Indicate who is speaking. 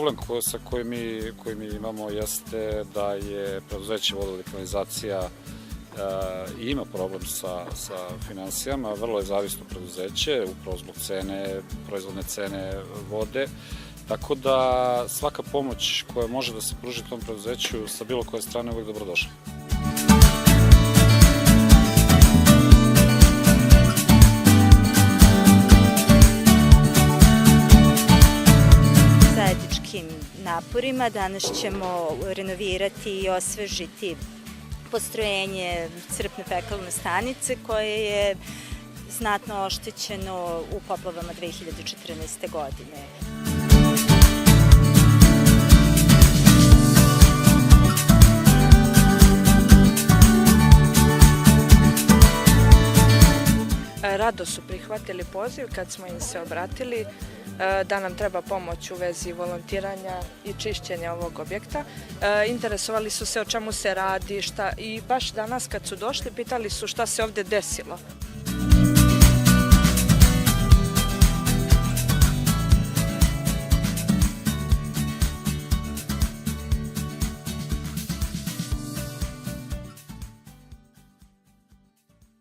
Speaker 1: problem koji mi imamo jeste da je preduzeće Vodovod i kanalizacija ima problem sa finansijama, vrlo je zavisno preduzeće, upravo zbog proizvodne cene vode, tako da svaka pomoć koja može da se pruži tom preduzeću sa bilo koje strane je uvijek dobrodošla.
Speaker 2: Zajedničkim naporima danas ćemo renovirati i osvežiti postrojenje crpne fekalne stanice koje je znatno oštećeno u poplavama 2014. godine.
Speaker 3: Rado su prihvatili poziv kad smo im se obratili da nam treba pomoć u vezi volontiranja i čišćenja ovog objekta. Interesovali su se o čemu se radi i baš danas kad su došli pitali su šta se ovde desilo.